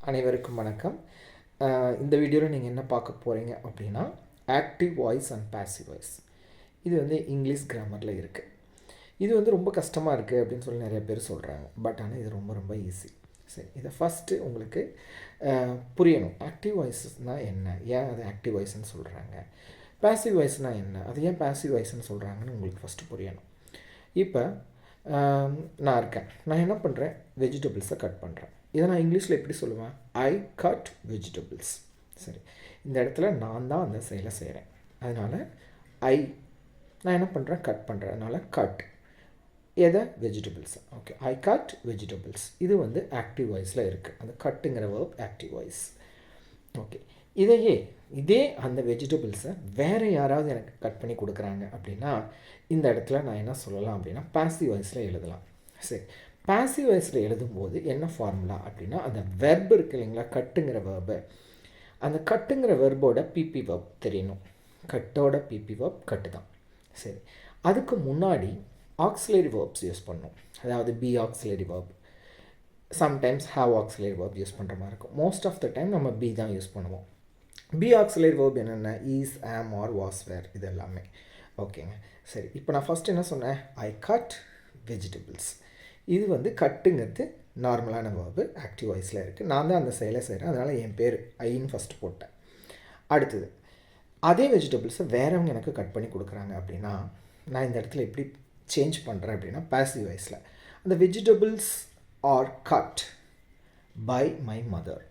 அனைவருக்கும் வணக்கம். இந்த வீடியோவில் நீங்கள் என்ன பார்க்க போகிறீங்க அப்படின்னா, active voice and passive voice. இது வந்து இங்கிலீஷ் கிராமரில் இருக்குது. இது வந்து ரொம்ப கஷ்டமாக இருக்குது அப்படின்னு சொல்லி நிறைய பேர் சொல்கிறாங்க. பட் ஆனால் இது ரொம்ப ரொம்ப ஈஸி. சரி, இதை ஃபஸ்ட்டு உங்களுக்கு புரியணும். ஆக்டிவ் வாய்ஸ்னால் என்ன, ஏன் அது ஆக்டிவ் வாய்ஸ்ன்னு சொல்கிறாங்க, பாசிவ் வாய்ஸ்னால் என்ன, அது ஏன் பாசிவ் வாய்ஸ்ன்னு சொல்கிறாங்கன்னு உங்களுக்கு ஃபஸ்ட்டு புரியணும். இப்போ நான் இருக்கேன், நான் என்ன பண்ணுறேன், வெஜிடபிள்ஸை கட் பண்ணுறேன். இதை நான் இங்கிலீஷில் எப்படி சொல்லுவேன், ஐ கட் வெஜிடபிள்ஸ். சரி, இந்த இடத்துல நான் தான் அந்த செயலை செய்கிறேன். அதனால் நான் என்ன பண்ணுறேன், கட் பண்ணுறேன். அதனால் கட் எதை, வெஜிடபிள்ஸ். ஓகே, ஐ கட் வெஜிடபிள்ஸ். இது வந்து ஆக்டிவ் வாய்ஸில் இருக்குது. அந்த கட்டுங்கிற வேர்ப் ஆக்டிவ் வாய்ஸ். ஓகே, இதே அந்த வெஜிடபிள்ஸை வேறு யாராவது எனக்கு கட் பண்ணி கொடுக்குறாங்க அப்படின்னா, இந்த இடத்துல நான் என்ன சொல்லலாம் அப்படின்னா, பாசிவ் வாய்ஸில் எழுதலாம். சரி, பாசிவ் வாய்ஸில் எழுதும்போது என்ன ஃபார்முலா அப்படின்னா, அந்த வெர்ப் இருக்குது இல்லைங்களா, கட்டுங்கிற வேர்பு, அந்த கட்டுங்கிற வெர்போட பிபி வேர்ப் தெரியணும். கட்டோட பிபி வேர்ப் கட்டு தான். சரி, அதுக்கு முன்னாடி ஆக்சிலரி வேர்ப்ஸ் யூஸ் பண்ணணும். அதாவது be auxiliary verb, sometimes have auxiliary verb use பண்ணுற மாதிரி இருக்கும். மோஸ்ட் ஆஃப் த டைம் நம்ம பி தான் யூஸ் பண்ணுவோம். பி ஆக்சிலரி வேர்ப் என்னென்ன, is, am, are, was, were, இது எல்லாமே. ஓகேங்க. சரி, இப்போ நான் ஃபஸ்ட் என்ன சொன்னேன், ஐ கட் வெஜிடபிள்ஸ். இது வந்து கட்டுங்கிறது நார்மலான வேர்பு, ஆக்டிவ் வாய்ஸில் இருக்குது. நான் தான் அந்த செயலை செய்கிறேன், அதனால் என் பேர் ஐன்னு ஃபஸ்ட்டு போட்டேன். அடுத்தது, அதே வெஜிடபிள்ஸை வேறவங்க எனக்கு கட் பண்ணி கொடுக்குறாங்க அப்படின்னா, நான் இந்த இடத்துல எப்படி சேஞ்ச் பண்ணுறேன் அப்படின்னா, பாசிவ் வாய்ஸில் அந்த vegetables are cut by my mother.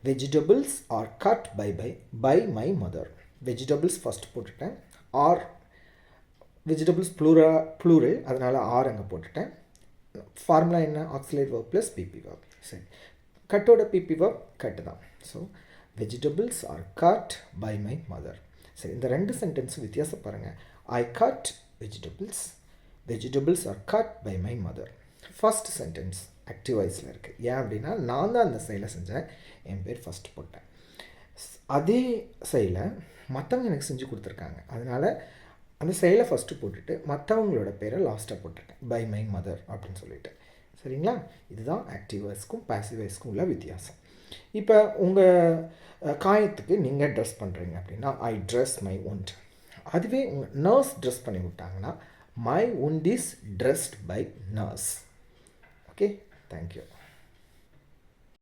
Vegetables are cut by my mother. Vegetables first போட்டுட்டேன். ஆர் வெஜிடபிள்ஸ் ப்ளூரல், அதனால் ஆர் அங்கே போட்டுட்டேன். ஃபார்முலா என்ன, auxiliary verb plus PP verb. சரி, கட்டோட பிபி வேர்ப் கட்டு தான். So vegetables are cut by my mother. சரி, இந்த ரெண்டு சென்டென்ஸும் வித்தியாசம் பாருங்கள். I cut vegetables, vegetables are cut by my mother. First sentence active வாய்ஸில் இருக்குது. ஏன் அப்படின்னா, நான் தான் அந்த செயலை செஞ்சேன், என் பேர் ஃபஸ்ட் போட்டேன். அதே செயலை மற்றவங்க எனக்கு செஞ்சு கொடுத்துருக்காங்க, அதனால் அந்த செயலை ஃபஸ்ட்டு போட்டுட்டு மற்றவங்களோட பேரை லாஸ்ட்டாக போட்டிருக்கேன், பை மை மதர் அப்படின்னு சொல்லிட்டு. சரிங்களா, இதுதான் ஆக்டிவ் வாய்ஸ்க்கும் பாசிவ் வாய்ஸ்க்கும் உள்ள வித்தியாசம். இப்போ உங்கள் காயத்துக்கு நீங்கள் ட்ரெஸ் பண்ணுறீங்க அப்படின்னா, ஐ ட்ரெஸ் மை wound. அதுவே உங்கள் நர்ஸ் ட்ரெஸ் பண்ணி விட்டாங்கன்னா, my wound is dressed by nurse. Okay, thank you.